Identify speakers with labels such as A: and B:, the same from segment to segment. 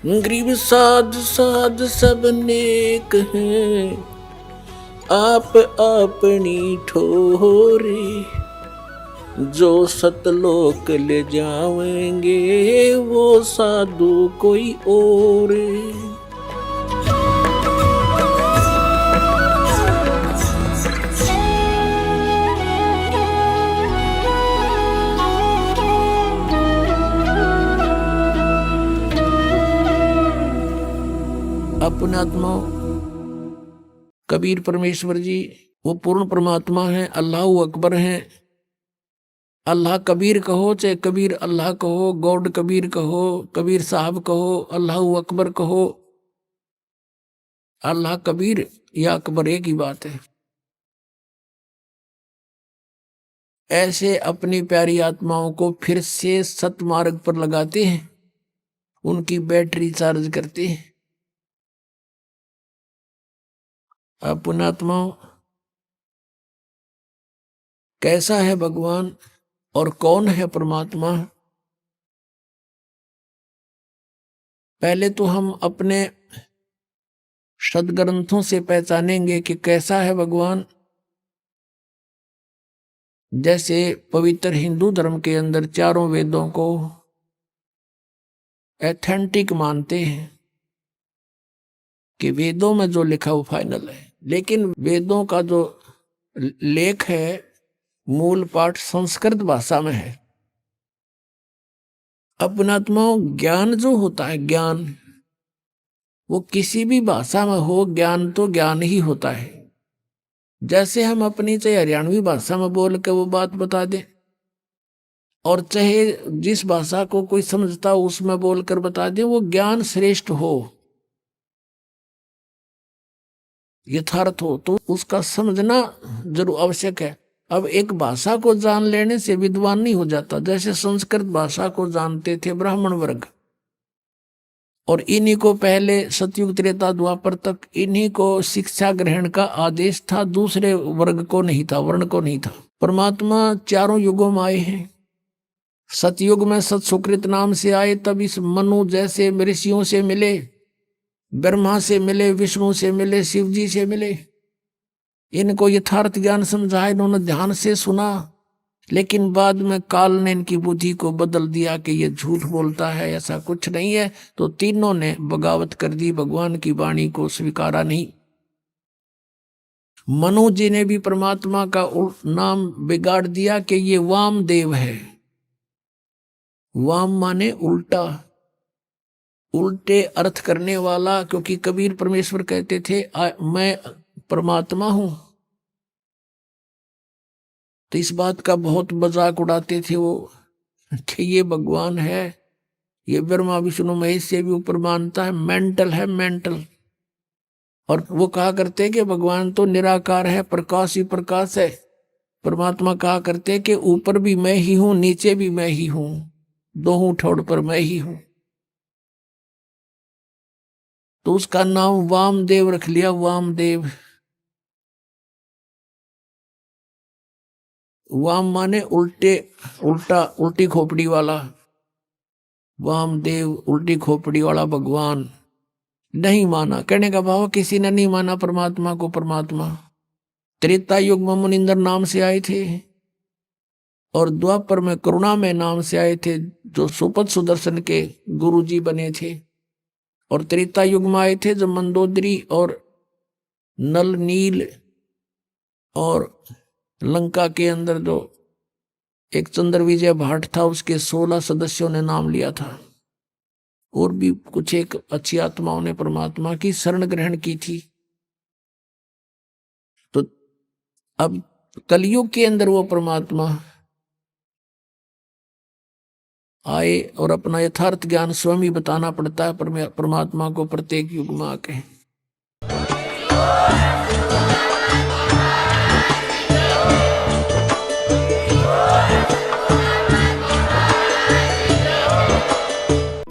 A: गरीब साध साध सब नेक हैं, आप अपनी ठोरे। जो सतलोक ले जावेंगे वो साधु कोई और। अपने आत्मा कबीर परमेश्वर जी वो पूर्ण परमात्मा है, अल्लाह अकबर है। अल्लाह कबीर कहो चाहे कबीर अल्लाह कहो, गॉड कबीर कहो, कबीर साहब कहो, अल्लाह अकबर कहो, अल्लाह कबीर या अकबर एक ही बात है। ऐसे अपनी प्यारी आत्माओं को फिर से सतमार्ग पर लगाते हैं, उनकी बैटरी चार्ज करते हैं। अपने आत्माओं कैसा है भगवान और कौन है परमात्मा? पहले तो हम अपने सदग्रंथों से पहचानेंगे कि कैसा है भगवान। जैसे पवित्र हिंदू धर्म के अंदर चारों वेदों को एथेंटिक मानते हैं कि वेदों में जो लिखा वो फाइनल है, लेकिन वेदों का जो लेख है मूल पाठ संस्कृत भाषा में है। अपनात्माओं ज्ञान जो होता है, ज्ञान वो किसी भी भाषा में हो, ज्ञान तो ज्ञान ही होता है। जैसे हम अपनी चाहे हरियाणवी भाषा में बोल के वो बात बता दें, और चाहे जिस भाषा को कोई समझता हो उसमें बोलकर बता दें, वो ज्ञान श्रेष्ठ हो, यथार्थ हो, तो उसका समझना जरूर आवश्यक है। अब एक भाषा को जान लेने से विद्वान नहीं हो जाता। जैसे संस्कृत भाषा को जानते थे ब्राह्मण वर्ग, और इन्हीं को पहले सतयुग त्रेता द्वापर तक इन्हीं को शिक्षा ग्रहण का आदेश था, दूसरे वर्ग को नहीं था, वर्ण को नहीं था। परमात्मा चारों युगों में आए हैं। सतयुग में सत सुकृत नाम से आए, तब इस मनु जैसे ऋषियों से मिले, ब्रह्मा से मिले, विष्णु से मिले, शिव जी से मिले। इनको यथार्थ ज्ञान समझाया, इन्होंने ध्यान से सुना, लेकिन बाद में काल ने इनकी बुद्धि को बदल दिया कि ये झूठ बोलता है, ऐसा कुछ नहीं है। तो तीनों ने बगावत कर दी, भगवान की वाणी को स्वीकारा नहीं। मनु जी ने भी परमात्मा का नाम बिगाड़ दिया कि ये वामदेव है। वाम माने उल्टा, उल्टे अर्थ करने वाला, क्योंकि कबीर परमेश्वर कहते थे मैं परमात्मा हूं। तो इस बात का बहुत मजाक उड़ाते थे वो कि ये भगवान है, ये ब्रह्मा विष्णु महेश से भी ऊपर मानता है, मेंटल है, मेंटल। और वो कहा करते कि भगवान तो निराकार है, प्रकाश ही प्रकाश है। परमात्मा कहा करते कि ऊपर भी मैं ही हूं, नीचे भी मैं ही हूं, दोनों ठोड़ पर मैं ही हूं। तो उसका नाम वामदेव रख लिया, वामदेव। वाम माने उल्टे, उल्टा, उल्टी खोपड़ी वाला। वामदेव उल्टी खोपड़ी वाला भगवान नहीं माना। कहने का भाव किसी ने नहीं माना परमात्मा को परमात्मा। त्रेता युग में मुनिंदर नाम से आए थे, और द्वापर में करुणा में नाम से आए थे, जो सुपद सुदर्शन के गुरु जी बने थे। और त्रेता युग में आए थे जब मंदोदरी और नल नील और लंका के अंदर जो एक चंद्र विजय भाट था, उसके 16 सदस्यों ने नाम लिया था। और भी कुछ एक अच्छी आत्माओं ने परमात्मा की शरण ग्रहण की थी। तो अब कलयुग के अंदर वो परमात्मा आए, और अपना यथार्थ ज्ञान स्वयं ही बताना पड़ता है परमात्मा को प्रत्येक युग में आके।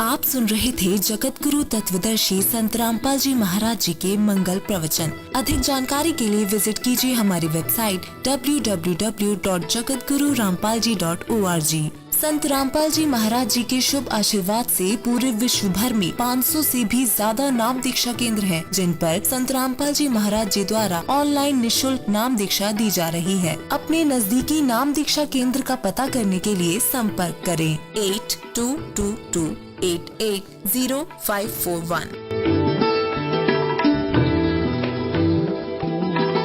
B: आप सुन रहे थे जगत गुरु तत्वदर्शी संत रामपाल जी महाराज जी के मंगल प्रवचन। अधिक जानकारी के लिए विजिट कीजिए हमारी वेबसाइट www.jagatgururampalji.org। संत रामपाल जी महाराज जी के शुभ आशीर्वाद से पूरे विश्व भर में 500 से भी ज्यादा नाम दीक्षा केंद्र हैं, जिन पर संत रामपाल जी महाराज जी द्वारा ऑनलाइन निशुल्क नाम दीक्षा दी जा रही है। अपने नजदीकी नाम दीक्षा केंद्र का पता करने के लिए संपर्क करें 8222880541।